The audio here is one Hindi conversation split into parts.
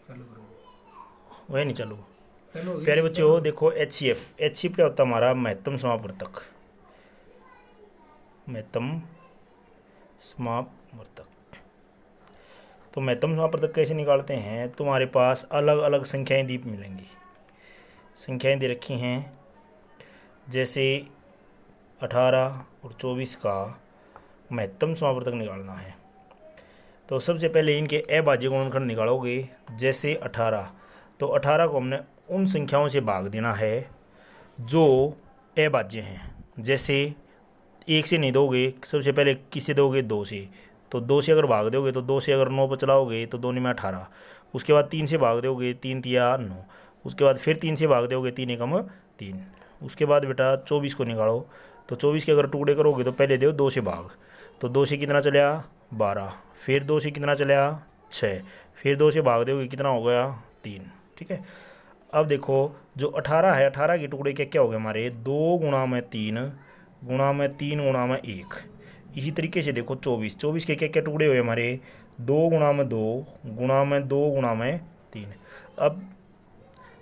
चलो करो। वही नहीं चालू। चलो हो गई। प्यारे बच्चों देखो एच क्या होता है हमारा महत्तम समापवर्तक। महत्तम समापवर्तक। तो महत्तम समापवर्तक कैसे निकालते हैं? तुम्हारे पास अलग अलग संख्याएं दीप मिलेंगी। संख्याएं दे रखी हैं, जैसे 18 और 24 का महत्तम समापवर्तक निकालना है। तो सबसे पहले इनके अभाज्य गुणनखंड निकालोगे। जैसे 18, तो 18 को हमने उन संख्याओं से भाग देना है जो अभाज्य हैं। जैसे 1 से नहीं दोगे, सबसे पहले किससे दोगे? 2 से। तो 2 से अगर भाग दोगे तो 2 से अगर 9 पर चलाओगे तो 2 में 18। उसके बाद 3 से भाग दोगे, 3 तिया 9। उसके बाद फिर 3 से भाग दोगे, 3 एकम 3। उसके बाद बेटा 24 को निकालो। तो 24 के अगर टुकड़े करोगे तो पहले दो 2 से भाग। तो 2 से कितना चला? 12। फिर 2 से कितना चला? 6। फिर 2 से भाग दोगे, कितना हो गया? 3। ठीक है। अब देखो जो 18 है, 18 के टुकड़े क्या क्या हो गए हमारे? 2 गुणा में 3 गुणा में 3 गुणा में 1। इसी तरीके से देखो 24 के क्या क्या टुकड़े हुए हमारे? 2 गुणा में 2 गुणा में 2 गुणा में 3। अब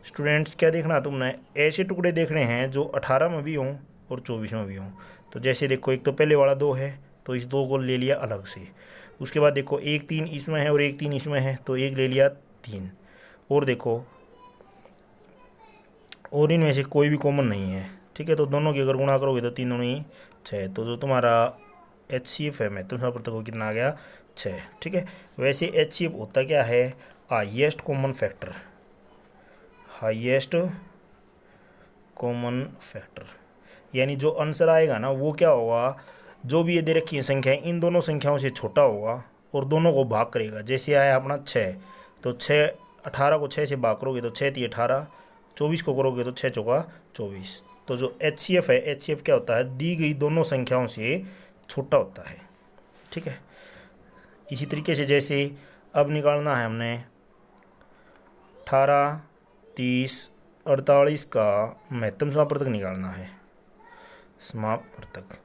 स्टूडेंट्स क्या देखना तुमने? ऐसे टुकड़े देखने हैं जो 18 में भी हों और 24 में भी हों। तो जैसे देखो एक तो पहले वाला 2 है, तो इस 2 को ले लिया अलग से। उसके बाद देखो 1 3 इसमें है और 1 3 इसमें है, तो 1 ले लिया 3। और देखो और इनमें से कोई भी कॉमन नहीं है। ठीक है। तो दोनों की अगर गुणा करोगे तो 3 दूनी 6। तो जो तुम्हारा एच सी एफ है महत्तम समापवर्तक को कितना आ गया? 6। ठीक है। वैसे एच सी एफ होता क्या है? Highest common factor. Highest common factor यानी जो आंसर आएगा ना वो क्या होगा? जो भी ये दे रखी है संख्याएं, इन दोनों संख्याओं से छोटा होगा और दोनों को भाग करेगा। जैसे आया अपना 6, तो 6 18 को 6 से भाग करोगे तो 6 × 18। 24 को करोगे तो 6 चौका 24। तो जो एच सी एफ है, एच सी एफ क्या होता है? दी गई दोनों संख्याओं से छोटा होता है। ठीक है। इसी तरीके से जैसे अब निकालना है हमने 18 30 48 का महत्तम समापवर्तक निकालना है। समापवर्तक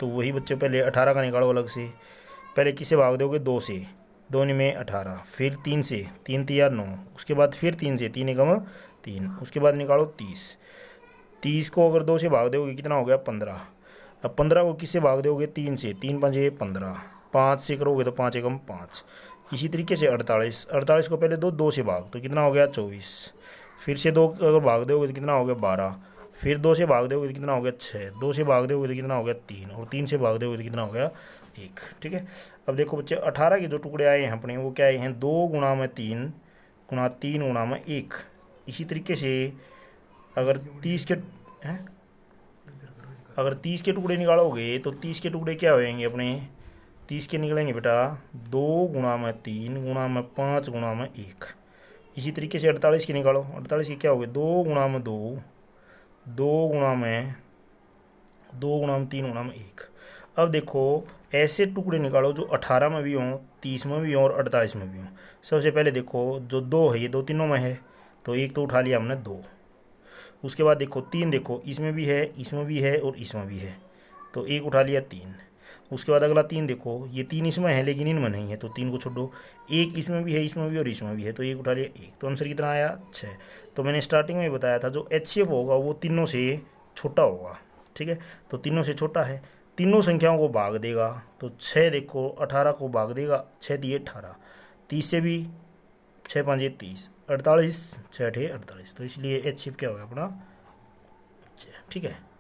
तो वही बच्चों पहले 18 का निकालो अलग से। पहले किससे भाग दोगे? 2 से। 2 में 18। फिर 3 से, 3 तिया 9। उसके बाद फिर 3 से, 3 एकम 3। उसके बाद निकालो 30। 30 को अगर 2 से भाग दोगे कितना हो गया? 15। अब 15 को किससे भाग दोगे? 3 से। 3 पंजे 15। 5 से करोगे तो 5 एकम 5। इसी तरीके से 48। 48 को पहले 2 से भाग, तो कितना हो गया? 24। फिर से 2 अगर भाग दोगे तो कितना हो गया? 12। फिर 2 से भाग दोगे तो कितना हो गया? 6। 2 से भाग दोगे तो कितना हो गया? 3। और 3 से भाग दोगे तो कितना हो गया? 1। ठीक है। अब देखो बच्चे 18 के जो टुकड़े आए हैं अपने, वो क्या आए हैं? 2 गुणा में 3 गुणा 3 गुणा में 1। इसी तरीके से अगर 30 के हैं, अगर 30 के टुकड़े निकालोगे तो 30 के टुकड़े क्या होएंगे अपने? 30 के निकलेंगे बेटा 2 गुणा में 3 गुणा में 5 गुणा में 1। इसी तरीके से 48 के निकालो। 48 के क्या हो गए? 2 गुणा में 2 2 गुणा में 2 गुणा में 3 गुणा में 1। अब देखो ऐसे टुकड़े निकालो जो 18 में भी हों, 30 में भी हों और 48 में भी हों। सबसे पहले देखो जो 2 है ये 2 तीनों में है, तो 1 तो उठा लिया हमने 2। उसके बाद देखो 3, देखो इसमें भी है, इसमें भी है और इसमें भी है, तो 1 उठा लिया 3। उसके बाद अगला 3 देखो, ये 3 इसमें है लेकिन इनमें नहीं है, तो 3 को छोड़ो। 1 इसमें भी है, इसमें भी और इसमें भी है, तो 1 उठा लिया 1। तो आंसर कितना आया? 6। तो मैंने स्टार्टिंग में बताया था जो एच सी एफ होगा वो तीनों से छोटा होगा। ठीक है। तो तीनों से छोटा है, तीनों संख्याओं को भाग देगा। तो 6 देखो 18 को भाग देगा, 6 दिए 18। 30 से भी 6 5 30। 48 6 8 48। तो इसलिए एच सी एफ क्या होगा अपना? 6। ठीक है।